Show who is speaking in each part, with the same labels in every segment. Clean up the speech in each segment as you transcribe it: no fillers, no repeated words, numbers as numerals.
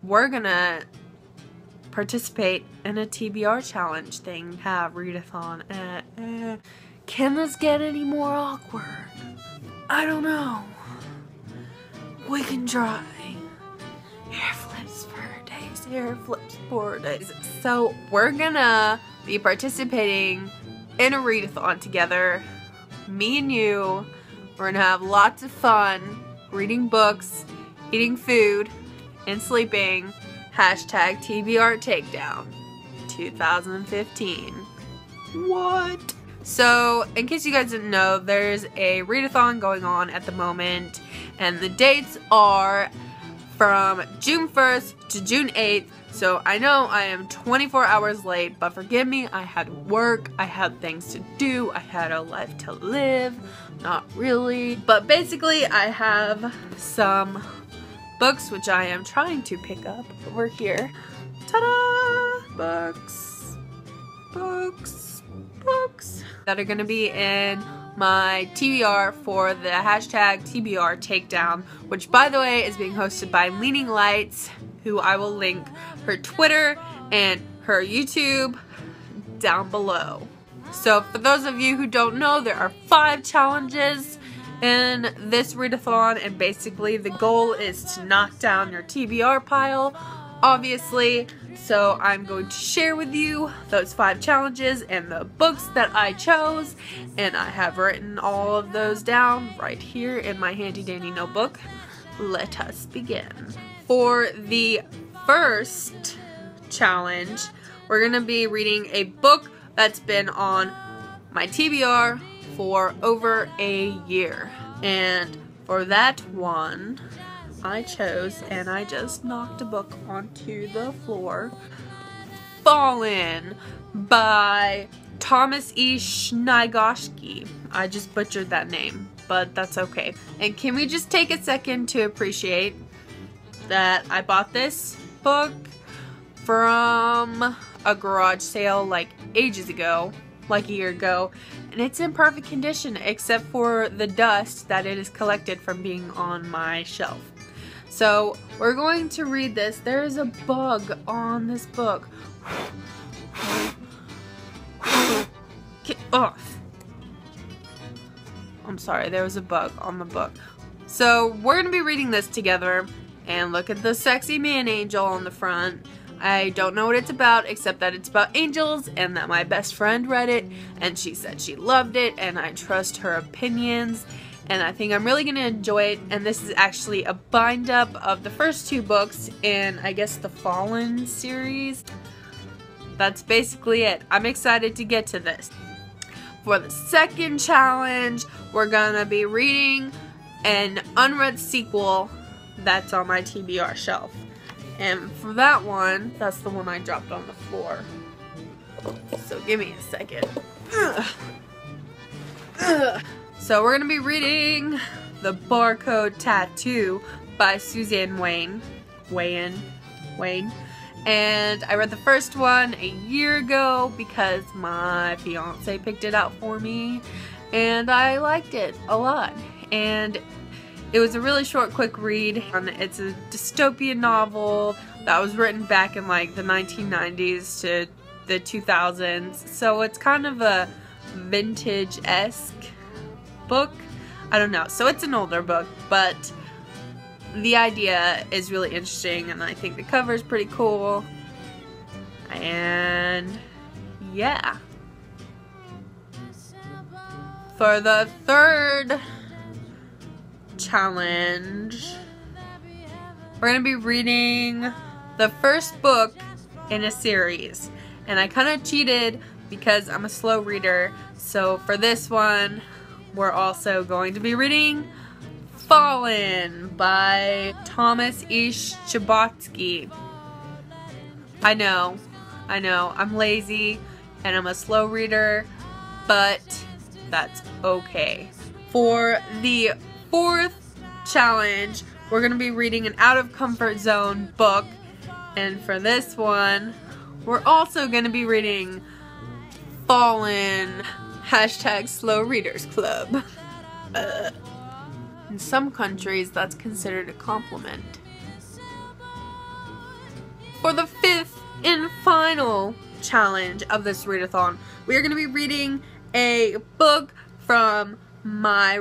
Speaker 1: we're gonna participate in a TBR challenge thing. Have readathon. Can this get any more awkward? I don't know. We can try. Hair flips for days, hair flips for days. So we're gonna be participating in a readathon together. Me and you. We're gonna have lots of fun reading books, eating food, and sleeping. Hashtag TBR Takedown 2015. What? So, in case you guys didn't know, there's a readathon going on at the moment, and the dates are from June 1st to June 8th. So I know I am 24 hours late, but forgive me, I had work, I had things to do, I had a life to live. Not really. But basically, I have some books which I am trying to pick up over here. Ta-da! Books. Books. Books. That are going to be in my TBR for the hashtag TBR Takedown, which by the way is being hosted by Leaning Lights, who I will link her Twitter and her YouTube down below. So for those of you who don't know, there are 5 challenges in this readathon, and basically the goal is to knock down your TBR pile, obviously. So I'm going to share with you those 5 challenges and the books that I chose, and I have written all of those down right here in my handy dandy notebook. Let us begin. For the first challenge, we're going to be reading a book that's been on my TBR for over a year. And for that one, I chose, and I just knocked a book onto the floor, Fallen by Thomas E. Schnygoski. I just butchered that name, but that's okay. And can we just take a second to appreciate that I bought this book from a garage sale like ages ago, like a year ago, and it's in perfect condition except for the dust that it has collected from being on my shelf. So we're going to read this. There is a bug on this book. Get off. I'm sorry, there was a bug on the book. So we're going to be reading this together, and look at the sexy man angel on the front. I don't know what it's about, except that it's about angels and that my best friend read it and she said she loved it, and I trust her opinions, and I think I'm really going to enjoy it. And this is actually a bind up of the first 2 books in, I guess, the Fallen series. That's basically it. I'm excited to get to this. For the second challenge, we're going to be reading an unread sequel that's on my TBR shelf. And for that one, that's the one I dropped on the floor. So give me a second. So we're going to be reading The Barcode Tattoo by Suzanne Wayne. And I read the first one a year ago because my fiance picked it out for me. And I liked it a lot. And it was a really short, quick read. It's a dystopian novel that was written back in like the 1990s to the 2000s. So it's kind of a vintage-esque book. I don't know. So it's an older book, but the idea is really interesting, and I think the cover is pretty cool. And yeah. For the third challenge, we're going to be reading the first book in a series. And I kind of cheated because I'm a slow reader. So for this one, we're also going to be reading Fallen by Thomas E. Schnygoski. I know, I'm lazy and I'm a slow reader, but that's okay. For the fourth challenge, we're going to be reading an out of comfort zone book, and for this one, we're also going to be reading Fallen, hashtag Slow Readers Club. In some countries, that's considered a compliment. for the 5th and final challenge of this readathon, we are going to be reading a book from my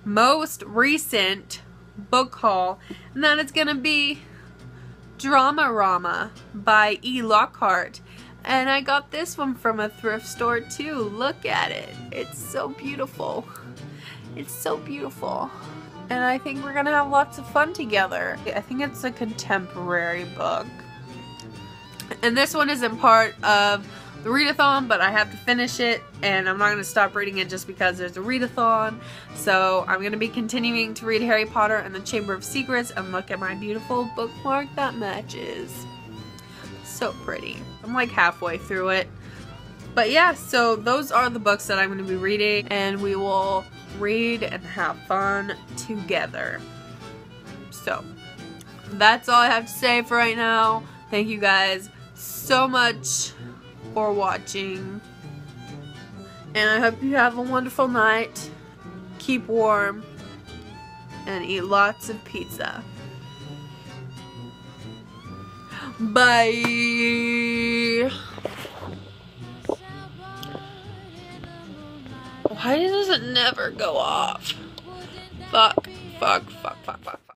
Speaker 1: most recent book haul, and that is going to be Dramarama by E. Lockhart. And I got this one from a thrift store too. Look at it. It's so beautiful. It's so beautiful. And I think we're gonna have lots of fun together. I think it's a contemporary book. And this one isn't part of the readathon, but I have to finish it, and I'm not going to stop reading it just because there's a readathon. So I'm going to be continuing to read Harry Potter and the Chamber of Secrets, and look at my beautiful bookmark that matches. So pretty. I'm like halfway through it. But yeah, so those are the books that I'm going to be reading, and we will read and have fun together. So that's all I have to say for right now. Thank you guys so much for watching, and I hope you have a wonderful night. Keep warm and eat lots of pizza. Bye. Why does it never go off? Fuck.